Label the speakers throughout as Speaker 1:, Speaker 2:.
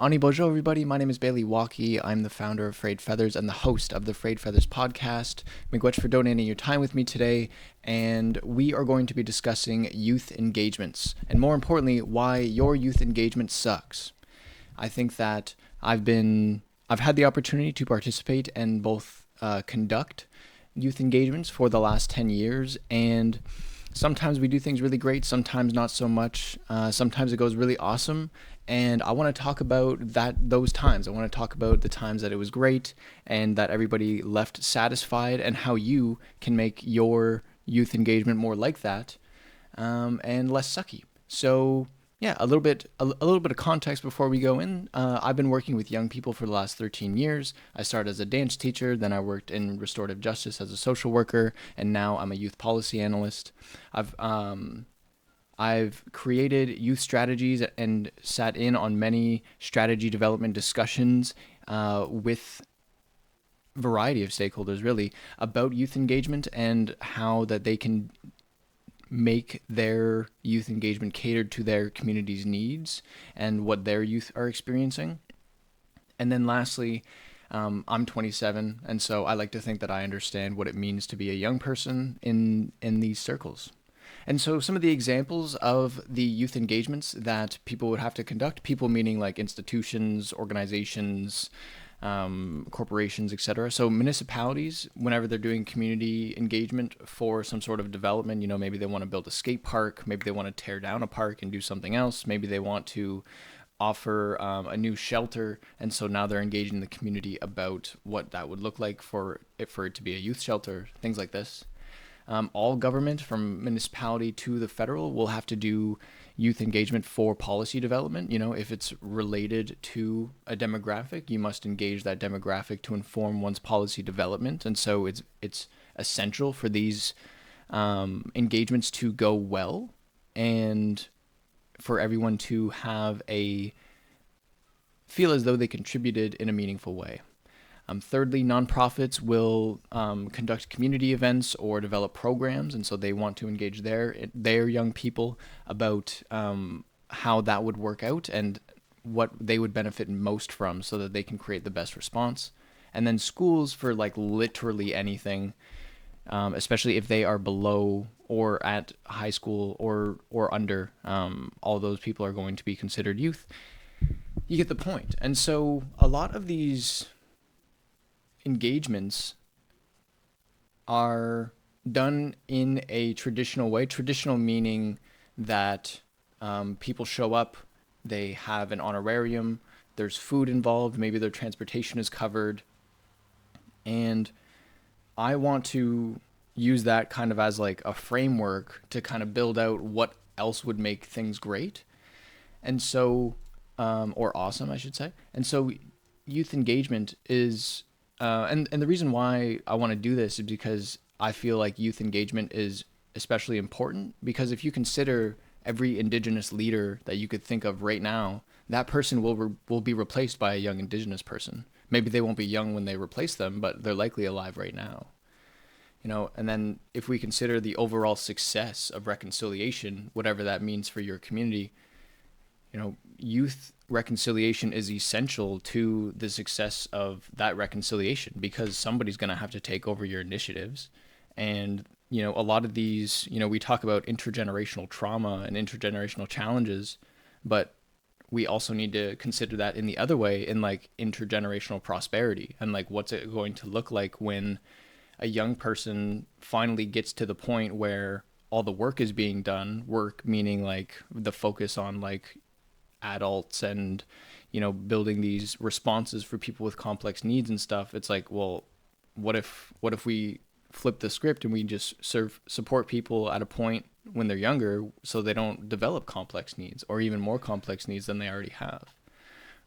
Speaker 1: Ani bonjour, everybody. My name is Bailey Walkie. I'm the founder of Frayed Feathers and the host of the Frayed Feathers podcast. Miigwech for donating your time with me today, and we are going to be discussing youth engagements, and more importantly, why your youth engagement sucks. I think that I've had the opportunity to participate and both conduct youth engagements for the last 10 years, and sometimes we do things really great, sometimes not so much. Sometimes it goes really awesome, and I want to talk about those times. I want to talk about the times that it was great and that everybody left satisfied, and how you can make your youth engagement more like that, and less sucky. So yeah, a little bit of context before we go in. I've been working with young people for the last 13 years. I started as a dance teacher, then I worked in restorative justice as a social worker, and now I'm a youth policy analyst. I've created youth strategies and sat in on many strategy development discussions with a variety of stakeholders, really, about youth engagement and how that they can make their youth engagement catered to their community's needs and what their youth are experiencing. And then lastly, I'm 27, and so I like to think that I understand what it means to be a young person in these circles. And so some of the examples of the youth engagements that people would have to conduct, people meaning like institutions, organizations, corporations, etc. So municipalities, whenever they're doing community engagement for some sort of development, maybe they want to build a skate park, maybe they want to tear down a park and do something else, maybe they want to offer a new shelter, and so now they're engaging the community about what that would look like for it to be a youth shelter, things like this. All government, from municipality to the federal, will have to do youth engagement for policy development. If it's related to a demographic, you must engage that demographic to inform one's policy development. And so it's essential for these engagements to go well, and for everyone to feel as though they contributed in a meaningful way. Thirdly, nonprofits will conduct community events or develop programs, and so they want to engage their young people about how that would work out and what they would benefit most from, so that they can create the best response. And then schools, for like literally anything, especially if they are below or at high school or under, all those people are going to be considered youth. You get the point. And so a lot of these engagements are done in a traditional way. Traditional meaning that people show up, they have an honorarium, there's food involved, maybe their transportation is covered, and I want to use that kind of as like a framework to kind of build out what else would make things great, and so or awesome, I should say. And so youth engagement is and the reason why I want to do this is because I feel like youth engagement is especially important, because if you consider every Indigenous leader that you could think of right now, that person will be replaced by a young Indigenous person. Maybe they won't be young when they replace them, but they're likely alive right now. And then if we consider the overall success of reconciliation, whatever that means for your community, youth reconciliation is essential to the success of that reconciliation, because somebody's going to have to take over your initiatives. And, a lot of these, we talk about intergenerational trauma and intergenerational challenges, but we also need to consider that in the other way, in like intergenerational prosperity, and like what's it going to look like when a young person finally gets to the point where all the work is being done, work meaning like the focus on like adults and building these responses for people with complex needs and stuff. It's like, well, what if we flip the script and we just support people at a point when they're younger, so they don't develop complex needs or even more complex needs than they already have,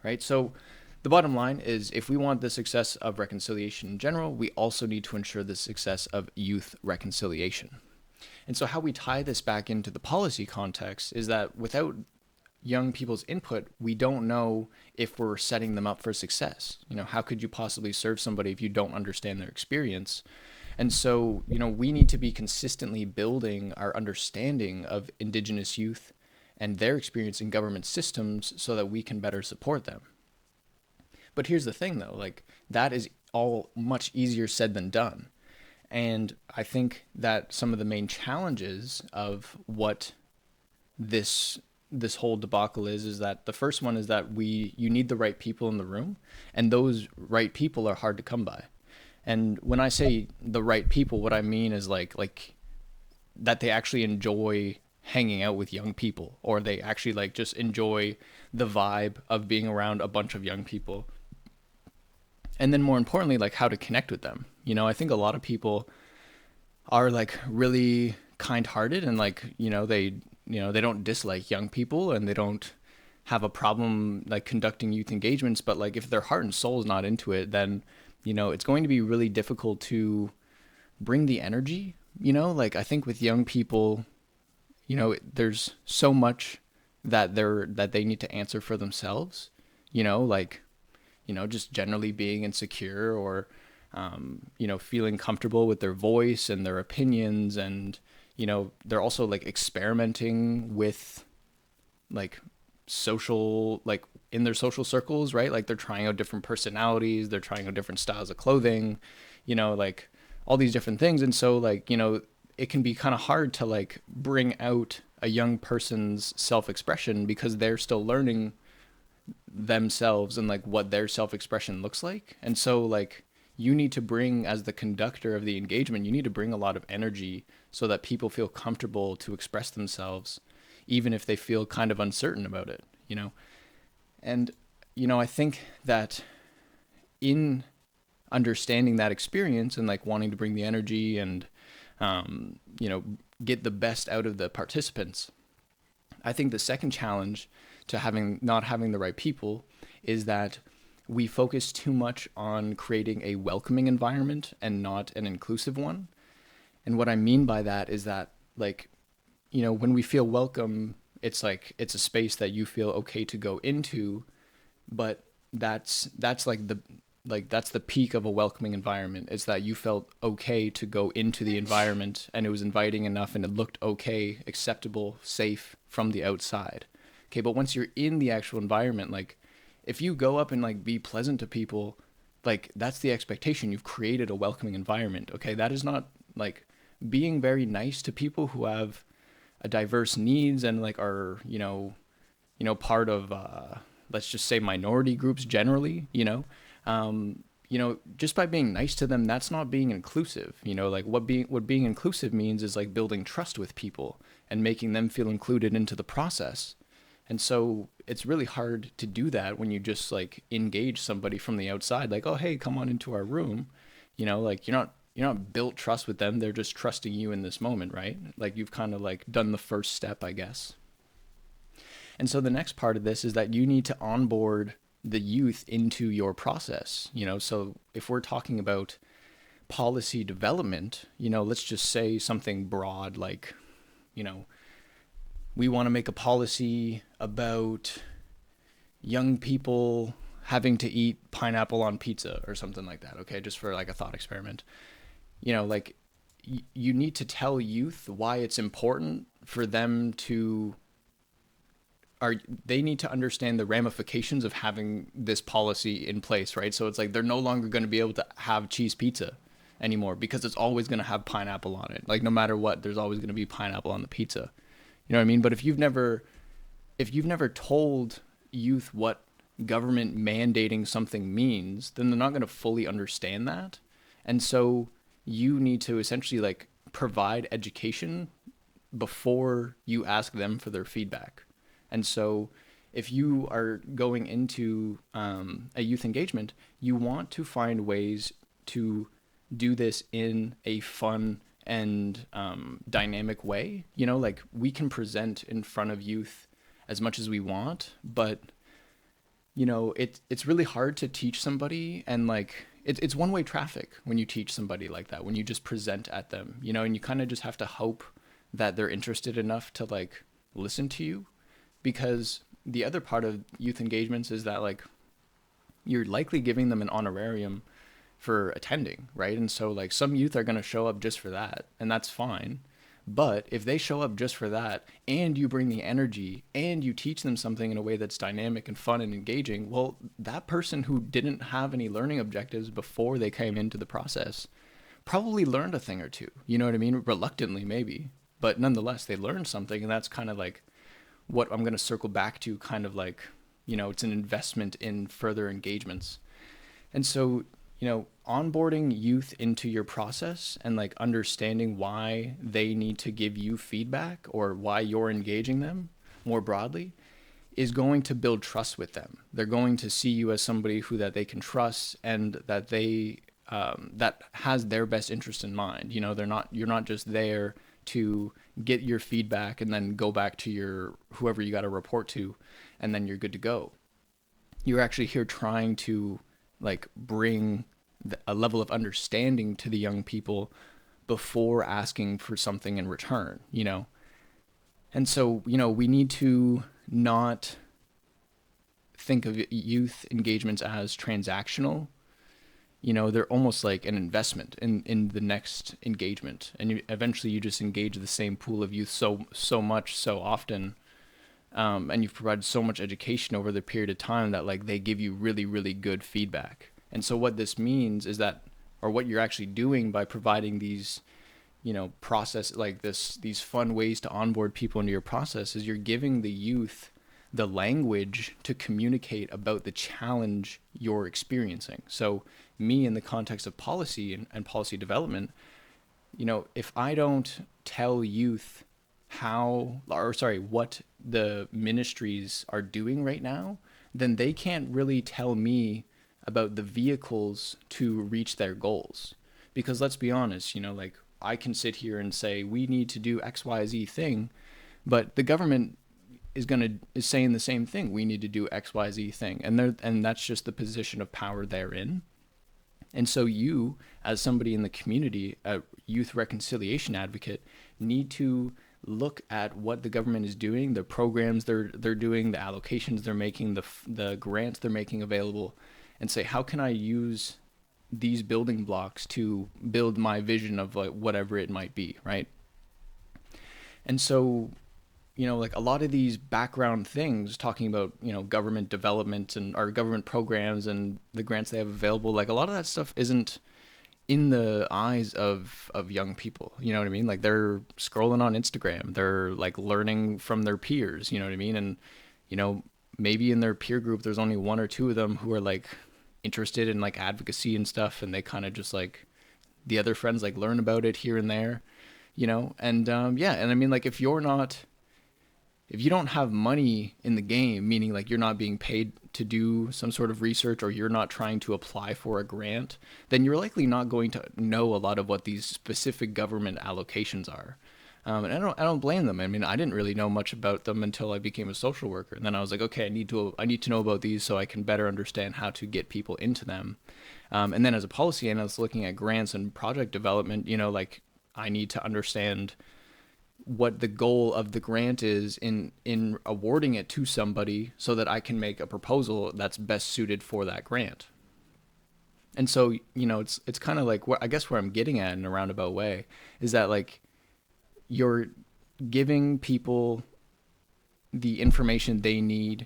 Speaker 1: right? So the bottom line is, if we want the success of reconciliation in general, we also need to ensure the success of youth reconciliation. And so how we tie this back into the policy context is that without young people's input, we don't know if we're setting them up for success. How could you possibly serve somebody if you don't understand their experience? And so, we need to be consistently building our understanding of Indigenous youth and their experience in government systems so that we can better support them. But here's the thing though, like that is all much easier said than done. And I think that some of the main challenges of what this this whole debacle is that the first one is that you need the right people in the room, and those right people are hard to come by. And when I say the right people, what I mean is like that they actually enjoy hanging out with young people, or they actually like just enjoy the vibe of being around a bunch of young people. And then more importantly, like how to connect with them. I think a lot of people are like really kind-hearted, and like they don't dislike young people, and they don't have a problem like conducting youth engagements, but like if their heart and soul is not into it, then it's going to be really difficult to bring the energy. Like I think with young people, there's so much that they need to answer for themselves, like just generally being insecure, or feeling comfortable with their voice and their opinions. And they're also like experimenting with like social, like in their social circles, right? Like they're trying out different personalities, they're trying out different styles of clothing, like all these different things. And so like it can be kind of hard to like bring out a young person's self-expression, because they're still learning themselves and like what their self-expression looks like. And so like you need to bring, as the conductor of the engagement, you need to bring a lot of energy so that people feel comfortable to express themselves, even if they feel kind of uncertain about it. And I think that in understanding that experience and like wanting to bring the energy and get the best out of the participants, I think the second challenge to not having the right people is that we focus too much on creating a welcoming environment and not an inclusive one. And what I mean by that is that like, when we feel welcome, it's like it's a space that you feel okay to go into, but that's that's the peak of a welcoming environment. It's that you felt okay to go into the environment, and it was inviting enough, and it looked okay, acceptable, safe from the outside. Okay, but once you're in the actual environment, like if you go up and like be pleasant to people, like that's the expectation. You've created a welcoming environment. Okay, that is not like being very nice to people who have a diverse needs and like are part of let's just say minority groups generally. Just by being nice to them, that's not being inclusive. Like what being inclusive means is like building trust with people and making them feel included into the process. And so it's really hard to do that when you just like engage somebody from the outside, like, oh, hey, come on into our room. Like you're not built trust with them. They're just trusting you in this moment, right? Like you've kind of like done the first step, I guess. And so the next part of this is that you need to onboard the youth into your process. So if we're talking about policy development, let's just say something broad, like, we want to make a policy about young people having to eat pineapple on pizza or something like that. Okay. Just for like a thought experiment, like you need to tell youth why it's important for them to they need to understand the ramifications of having this policy in place, right? So it's like they're no longer going to be able to have cheese pizza anymore because it's always going to have pineapple on it. Like no matter what, there's always going to be pineapple on the pizza. You know what I mean? But if you've never told youth what government mandating something means, then they're not going to fully understand that. And so you need to essentially like provide education before you ask them for their feedback. And so if you are going into a youth engagement, you want to find ways to do this in a fun and dynamic way. Like we can present in front of youth as much as we want, but it's really hard to teach somebody, and like it's one-way traffic when you teach somebody like that, when you just present at them, and you kind of just have to hope that they're interested enough to like listen to you. Because the other part of youth engagements is that like you're likely giving them an honorarium for attending, right? And so like some youth are going to show up just for that, and that's fine. But if they show up just for that, and you bring the energy, and you teach them something in a way that's dynamic and fun and engaging, well, that person who didn't have any learning objectives before they came into the process probably learned a thing or two. You know what I mean? Reluctantly, maybe. But nonetheless, they learned something. And that's kind of like what I'm going to circle back to, kind of like, it's an investment in further engagements. And so, onboarding youth into your process and like understanding why they need to give you feedback or why you're engaging them more broadly is going to build trust with them. They're going to see you as somebody who that they can trust and that they that has their best interest in mind. You're not just there to get your feedback and then go back to your whoever you got to report to, and then you're good to go. You're actually here trying to like bring a level of understanding to the young people before asking for something in return. And so, we need to not think of youth engagements as transactional. They're almost like an investment in the next engagement. And eventually you just engage the same pool of youth so much, so often. And you've provided so much education over the period of time that like they give you really, really good feedback. And so what this means is that, or what you're actually doing by providing these, process like these fun ways to onboard people into your process, is you're giving the youth the language to communicate about the challenge you're experiencing. So me, in the context of policy and policy development, if I don't tell youth what the ministries are doing right now, then they can't really tell me about the vehicles to reach their goals. Because let's be honest, like I can sit here and say we need to do XYZ thing, but the government is saying the same thing. We need to do XYZ thing, and that's just the position of power they're in. And so you, as somebody in the community, a youth reconciliation advocate, need to look at what the government is doing, the programs they're doing, the allocations they're making, the grants they're making available, and say, how can I use these building blocks to build my vision of like whatever it might be, right? And so, like a lot of these background things talking about, government development and our government programs and the grants they have available, like a lot of that stuff isn't in the eyes of young people. You know what I mean? Like they're scrolling on Instagram, they're like learning from their peers, you know what I mean? And, maybe in their peer group, there's only one or two of them who are like interested in like advocacy and stuff. And they kind of just like the other friends like learn about it here and there, and yeah. And I mean, like if you don't have money in the game, meaning like you're not being paid to do some sort of research or you're not trying to apply for a grant, then you're likely not going to know a lot of what these specific government allocations are. And I don't blame them. I mean, I didn't really know much about them until I became a social worker. And then I was like, okay, I need to know about these so I can better understand how to get people into them. And then as a policy analyst looking at grants and project development, like I need to understand what the goal of the grant is in awarding it to somebody so that I can make a proposal that's best suited for that grant. And so, it's kind of like I guess where I'm getting at in a roundabout way is that like you're giving people the information they need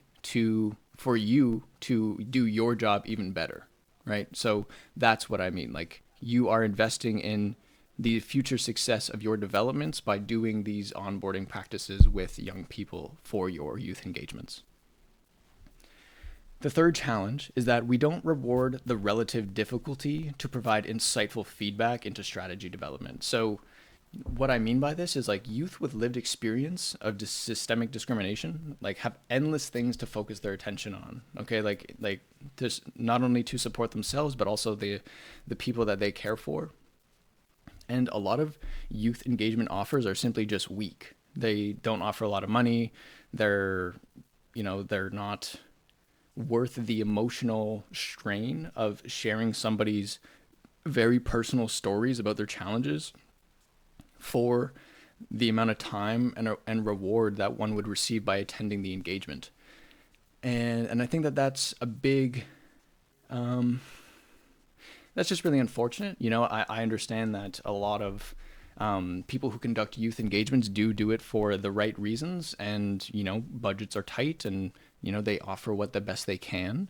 Speaker 1: for you to do your job even better, right? So that's what I mean. Like you are investing in the future success of your developments by doing these onboarding practices with young people for your youth engagements. The third challenge is that we don't reward the relative difficulty to provide insightful feedback into strategy development. So what I mean by this is like youth with lived experience of systemic discrimination, like have endless things to focus their attention on. Okay. Like just not only to support themselves, but also the people that they care for. And a lot of youth engagement offers are simply just weak. They don't offer a lot of money. They're not worth the emotional strain of sharing somebody's very personal stories about their challenges for the amount of time and reward that one would receive by attending the engagement. And I think that's a big, that's just really unfortunate. I understand that a lot of People who conduct youth engagements do it for the right reasons, and budgets are tight, and they offer what the best they can.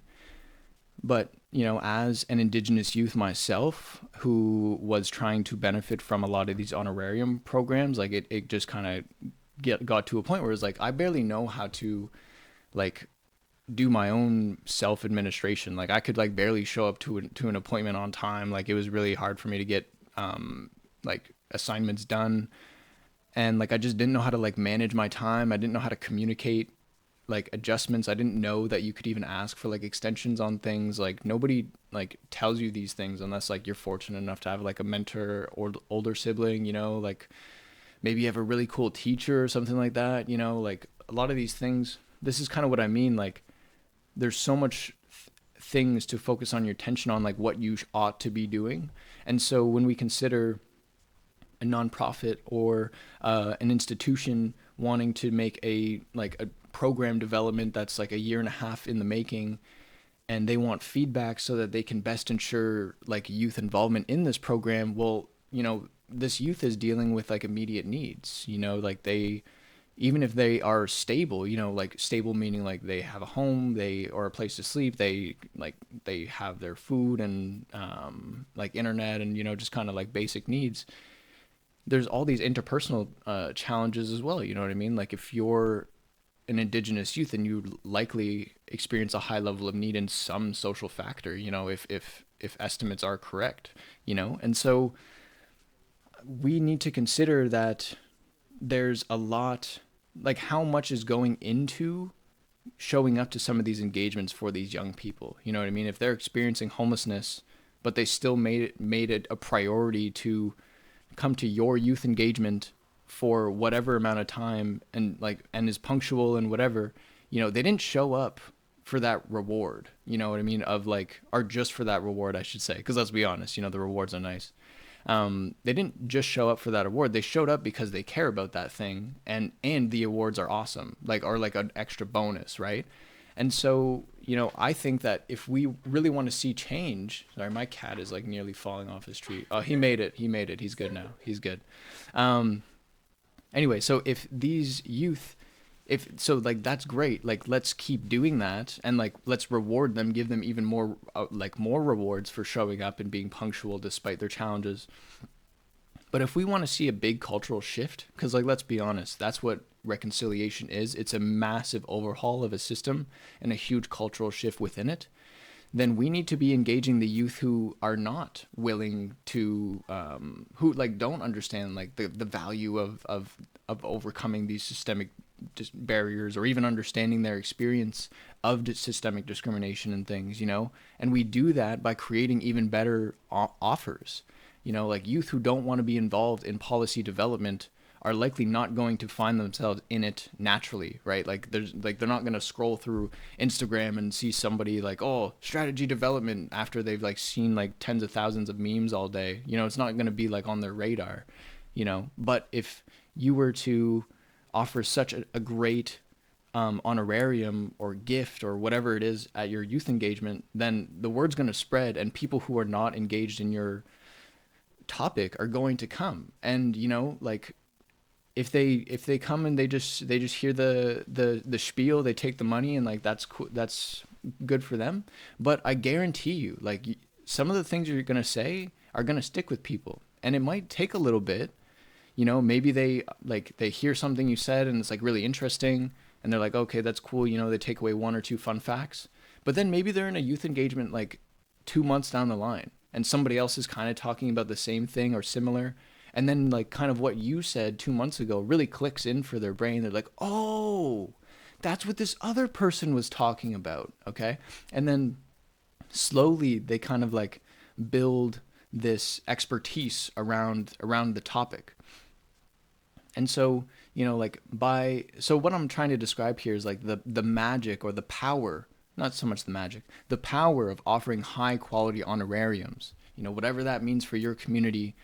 Speaker 1: But as an indigenous youth myself who was trying to benefit from a lot of these honorarium programs, like it just kind of got to a point where it's like I barely know how to like do my own self administration. Like I could like barely show up to an appointment on time. Like it was really hard for me to get like assignments done, and like I just didn't know how to like manage my time. I didn't know how to communicate like adjustments. I didn't know that you could even ask for like extensions on things. Like nobody like tells you these things unless like you're fortunate enough to have like a mentor or older sibling, like maybe you have a really cool teacher or something like that, like a lot of these things. This is kind of what I mean. Like there's so much things to focus on your attention on, like what you ought to be doing. And so when we consider a nonprofit or an institution wanting to make a program development that's like a year and a half in the making, and they want feedback so that they can best ensure like youth involvement in this program, well, this youth is dealing with like immediate needs, like they, even if they are stable, like stable meaning like they have a home, they or a place to sleep, they have their food and like internet and just kind of like basic needs. There's all these interpersonal challenges as well. You know what I mean? Like if you're an indigenous youth, and you likely experience a high level of need in some social factor. If estimates are correct. And so we need to consider that there's a lot, like how much is going into showing up to some of these engagements for these young people. You know what I mean? If they're experiencing homelessness, but they still made it a priority to come to your youth engagement for whatever amount of time, and is punctual and whatever, they didn't show up for that reward, you know what I mean, of like, or just for that reward, I should say, because let's be honest, the rewards are nice. They didn't just show up for that award. They showed up because they care about that thing, and the awards are awesome, like, or like an extra bonus, right? And so, I think that if we really want to see change, sorry, my cat is like nearly falling off his tree. Oh, he made it. He's good now. He's good. Anyway, so if these youth, if so, like that's great. Like let's keep doing that, and like let's reward them, give them even more, like more rewards for showing up and being punctual despite their challenges. But if we want to see a big cultural shift, because like let's be honest, that's what reconciliation is. It's a massive overhaul of a system and a huge cultural shift within it. Then we need to be engaging the youth who are not willing to, who like don't understand like the value of overcoming these systemic barriers, or even understanding their experience of systemic discrimination and things, and we do that by creating even better offers. Like youth who don't want to be involved in policy development are likely not going to find themselves in it naturally, right? Like they're not going to scroll through Instagram and see somebody like, oh, strategy development, after they've like seen like tens of thousands of memes all day. It's not going to be like on their radar, But if you were to offer such a great honorarium or gift or whatever it is at your youth engagement, then the word's going to spread, and people who are not engaged in your topic are going to come. And like if they come and they just hear the spiel, they take the money, and like that's cool, that's good for them. But I guarantee you, like some of the things you're gonna say are gonna stick with people, and it might take a little bit. Maybe they hear something you said and it's like really interesting, and they're like, okay, that's cool. They take away one or two fun facts, but then maybe they're in a youth engagement like 2 months down the line, and somebody else is kind of talking about the same thing or similar. And then like kind of what you said 2 months ago really clicks in for their brain. They're like, oh, that's what this other person was talking about. Okay. And then slowly they kind of like build this expertise around the topic. And so, so what I'm trying to describe here is like the magic, or the power, not so much the magic, the power of offering high quality honorariums, whatever that means for your community.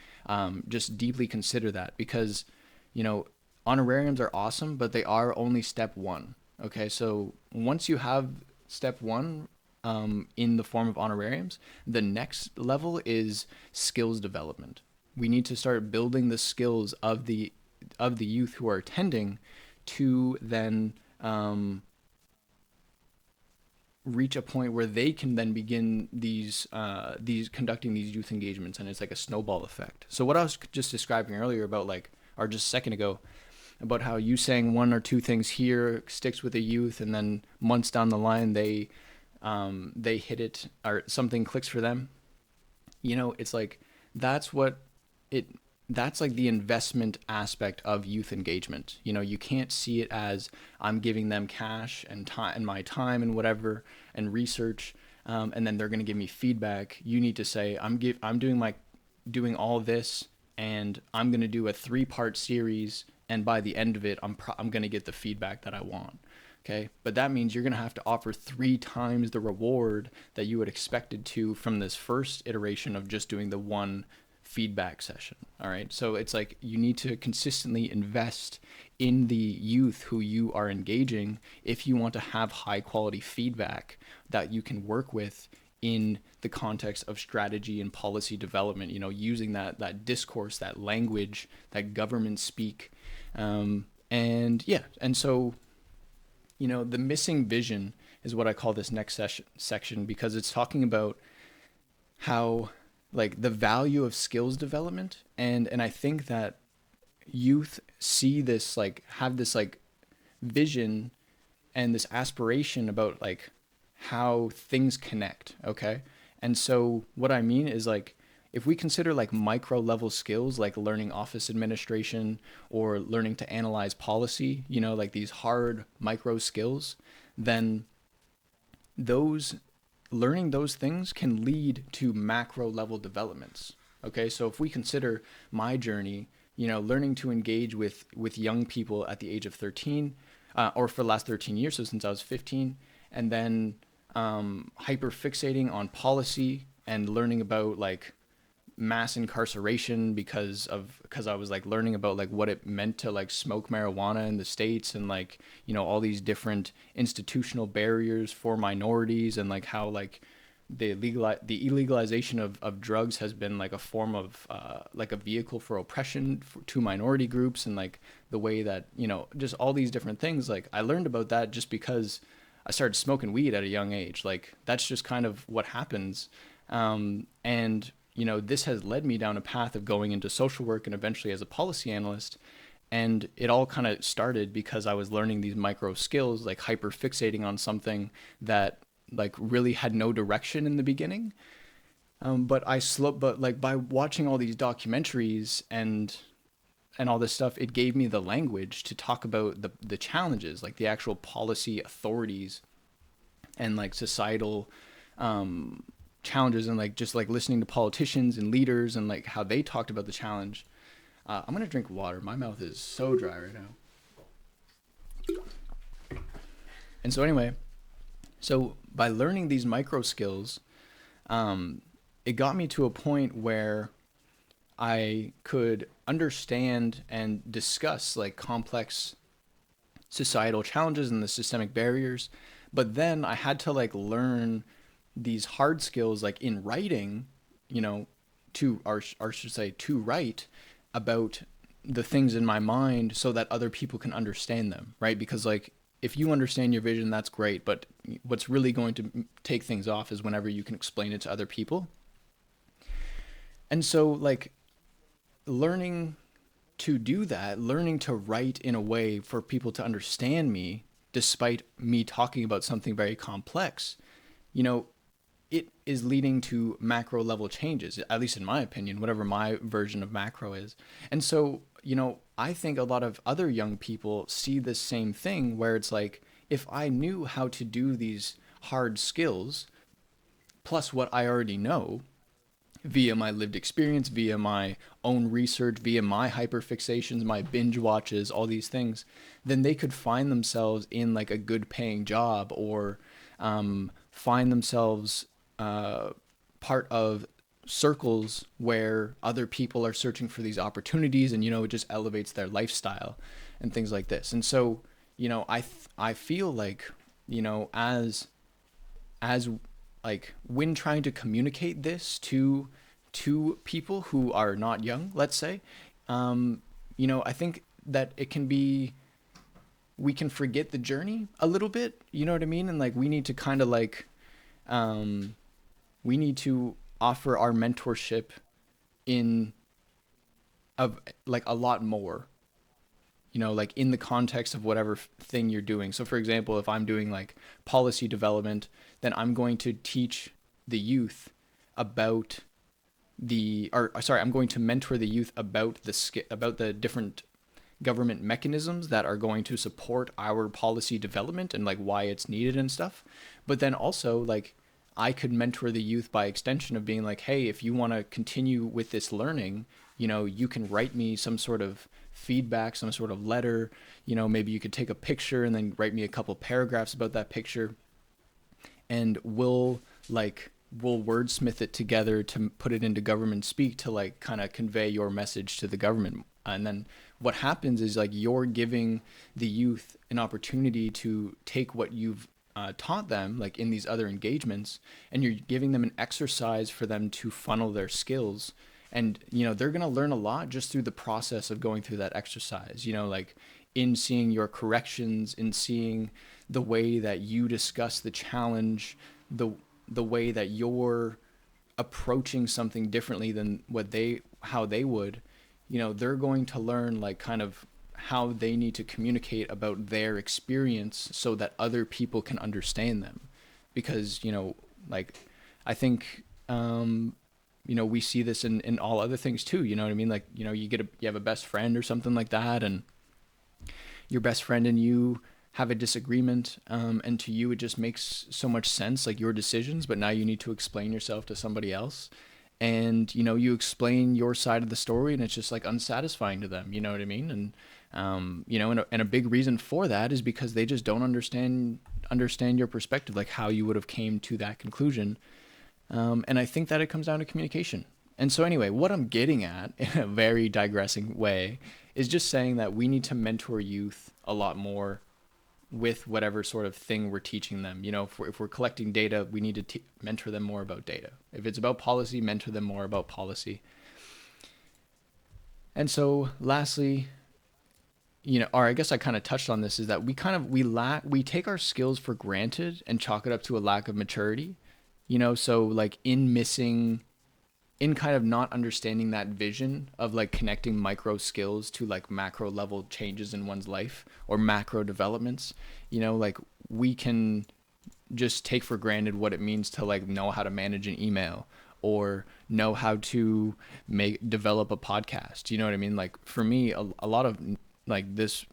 Speaker 1: Just deeply consider that, because, honorariums are awesome, but they are only step one. Okay. So once you have step one, in the form of honorariums, the next level is skills development. we need to start building the skills of the youth who are attending to then reach a point where they can then begin these conducting these youth engagements, and it's like a snowball effect. So what I was just describing earlier about like, or just a second ago, about how you saying one or two things here sticks with a youth, and then months down the line they hit it or something clicks for them. You know, it's like that's what it that's like the investment aspect of youth engagement. You know, you can't see it as I'm giving them cash and time and my time and whatever and research, and then they're going to give me feedback. You need to say I'm doing all this, and I'm going to do a 3-part series, and by the end of it I'm going to get the feedback that I want. Okay, but that means you're going to have to offer 3 times the reward that you had expected to from this first iteration of just doing the one feedback session. All right, so it's like you need to consistently invest in the youth who you are engaging if you want to have high quality feedback that you can work with in the context of strategy and policy development, you know, using that discourse, that language that governments speak. And yeah, and so, you know, the missing vision is what I call this next section, because it's talking about how like the value of skills development, and I think that youth see this, like have this like vision and this aspiration about like how things connect. Okay, and so what I mean is like, if we consider like micro level skills like learning office administration or learning to analyze policy, you know, like these hard micro skills, then those learning those things can lead to macro level developments. Okay, so if we consider my journey, you know, learning to engage with young people at the age of 13, or for the last 13 years, so since I was 15, and then hyper fixating on policy and learning about like mass incarceration because I was like learning about like what it meant to like smoke marijuana in the States, and like, you know, all these different institutional barriers for minorities, and like how like the illegalization of drugs has been like a form of like a vehicle for oppression to minority groups, and like the way that, you know, just all these different things. Like I learned about that just because I started smoking weed at a young age. Like that's just kind of what happens. And you know, this has led me down a path of going into social work and eventually as a policy analyst. And it all kind of started because I was learning these micro skills, like hyper fixating on something that like really had no direction in the beginning. But like by watching all these documentaries and all this stuff, it gave me the language to talk about the challenges, like the actual policy authorities and like societal challenges, and like just like listening to politicians and leaders and like how they talked about the challenge. I'm gonna drink water. My mouth is so dry right now. And so anyway, so by learning these micro skills, it got me to a point where I could understand and discuss like complex societal challenges and the systemic barriers. But then I had to like learn these hard skills like in writing, you know, or should say to write about the things in my mind so that other people can understand them, right? Because like if you understand your vision, that's great, but what's really going to take things off is whenever you can explain it to other people. And so like learning to do that, learning to write in a way for people to understand me despite me talking about something very complex, you know, it is leading to macro level changes, at least in my opinion, whatever my version of macro is. And so, you know, I think a lot of other young people see this same thing where it's like, if I knew how to do these hard skills, plus what I already know via my lived experience, via my own research, via my hyperfixations, my binge watches, all these things, then they could find themselves in like a good paying job, or find themselves part of circles where other people are searching for these opportunities, and you know, it just elevates their lifestyle and things like this. And so, you know, I feel like, you know, as like when trying to communicate this to to people who are not young, let's say, I think that it can be, we can forget the journey a little bit, you know what I mean? And like, we need to kind of like, um, we need to offer our mentorship in of like a lot more, like in the context of whatever thing you're doing. So for example, if I'm doing like policy development, then I'm going to teach the youth about I'm going to mentor the youth about about the different government mechanisms that are going to support our policy development and like why it's needed and stuff. But then also like I could mentor the youth by extension of being like, hey, if you want to continue with this learning, you can write me some sort of feedback, some sort of letter, maybe you could take a picture and then write me a couple paragraphs about that picture, and we'll wordsmith it together to put it into government speak to like kind of convey your message to the government. And then what happens is like you're giving the youth an opportunity to take what you've taught them like in these other engagements, and you're giving them an exercise for them to funnel their skills. And they're going to learn a lot just through the process of going through that exercise, like in seeing your corrections, in seeing the way that you discuss the challenge, the way that you're approaching something differently than how they would. They're going to learn like kind of how they need to communicate about their experience so that other people can understand them. Because like I think we see this in all other things too, you know what I mean? Like you have a best friend or something like that, and your best friend and you have a disagreement, and to you it just makes so much sense, like your decisions, but now you need to explain yourself to somebody else, and you explain your side of the story and it's just like unsatisfying to them, you know what I mean? And and a big reason for that is because they just don't understand your perspective, like how you would have came to that conclusion. And I think that it comes down to communication. And so anyway, what I'm getting at in a very digressing way is just saying that we need to mentor youth a lot more with whatever sort of thing we're teaching them. If we're collecting data, we need to mentor them more about data. If it's about policy, mentor them more about policy. And so lastly, or I guess I kind of touched on this, is that we take our skills for granted and chalk it up to a lack of maturity. So like in kind of not understanding that vision of like connecting micro skills to like macro level changes in one's life or macro developments, like we can just take for granted what it means to like know how to manage an email or know how to develop a podcast. You know what I mean? Like for me, a lot of like this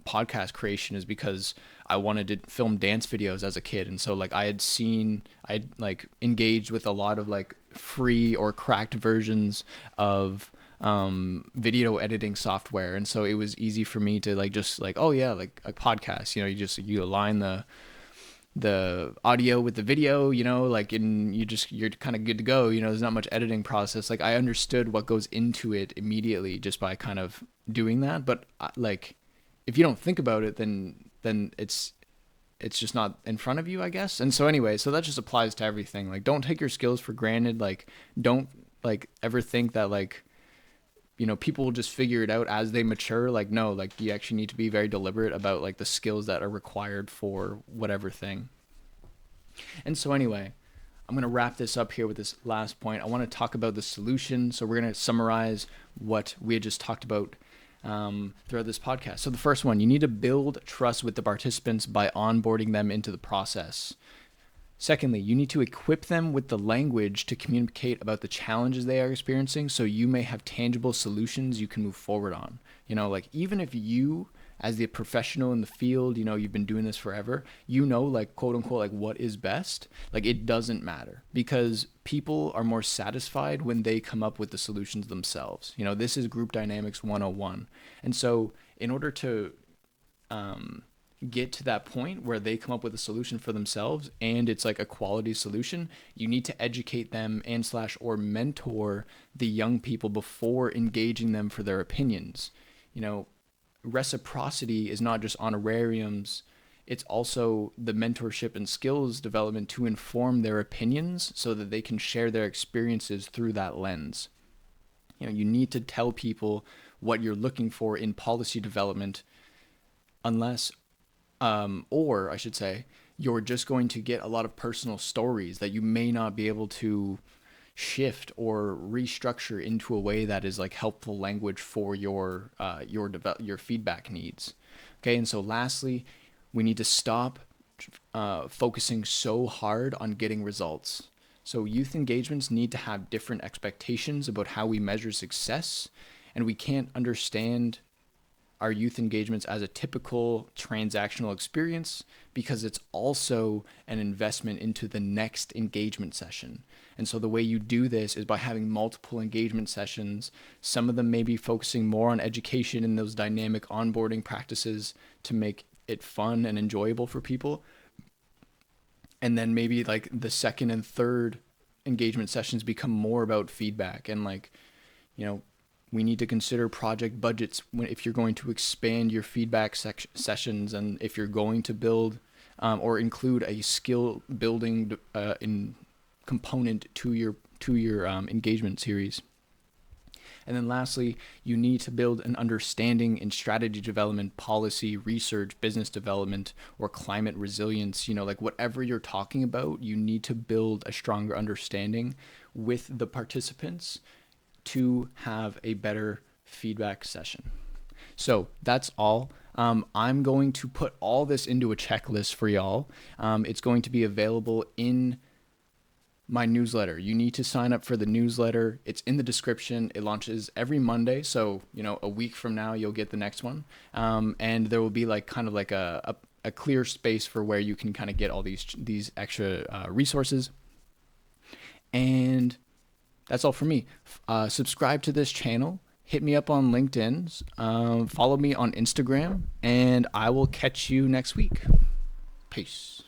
Speaker 1: podcast creation is because I wanted to film dance videos as a kid. And so like I'd like engaged with a lot of like free or cracked versions of video editing software. And so it was easy for me to like, just like, oh yeah, like a podcast, you align the audio with the video, like, and you're kind of good to go. There's not much editing process. Like I understood what goes into it immediately just by kind of doing that. But like, if you don't think about it, then it's just not in front of you, I guess. And so anyway, so that just applies to everything. Like, don't take your skills for granted. Like, don't like ever think that like, people will just figure it out as they mature. Like, no, like you actually need to be very deliberate about like the skills that are required for whatever thing. And so anyway, I'm going to wrap this up here with this last point. I want to talk about the solution. So we're going to summarize what we had just talked about throughout this podcast. So the first one, you need to build trust with the participants by onboarding them into the process. Secondly, you need to equip them with the language to communicate about the challenges they are experiencing so you may have tangible solutions you can move forward on. Like even if you, as the professional in the field, you've been doing this forever, like quote unquote, like what is best, like it doesn't matter because people are more satisfied when they come up with the solutions themselves. This is group dynamics 101. And so in order to get to that point where they come up with a solution for themselves and it's like a quality solution, you need to educate them or mentor the young people before engaging them for their opinions. Reciprocity is not just honorariums it's also the mentorship and skills development to inform their opinions so that they can share their experiences through that lens. You need to tell people what you're looking for in policy development, unless, or I should say, you're just going to get a lot of personal stories that you may not be able to shift or restructure into a way that is like helpful language for your feedback needs. Okay, and so lastly, we need to stop focusing so hard on getting results. So youth engagements need to have different expectations about how we measure success, and we can't understand our youth engagements as a typical transactional experience because it's also an investment into the next engagement session. And so the way you do this is by having multiple engagement sessions. Some of them may be focusing more on education and those dynamic onboarding practices to make it fun and enjoyable for people. And then maybe like the second and third engagement sessions become more about feedback and like, you know, we need to consider project budgets if you're going to expand your feedback sessions, and if you're going to build or include a skill building in component to your engagement series. And then lastly, you need to build an understanding in strategy development, policy, research, business development, or climate resilience. Like whatever you're talking about, you need to build a stronger understanding with the participants to have a better feedback session. So that's all. I'm going to put all this into a checklist for y'all. It's going to be available in my newsletter. You need to sign up for the newsletter. It's in the description. It launches every Monday. So, a week from now, you'll get the next one. And there will be like kind of like a clear space for where you can kind of get all these extra resources. And that's all for me. Subscribe to this channel. Hit me up on LinkedIn. Follow me on Instagram. And I will catch you next week. Peace.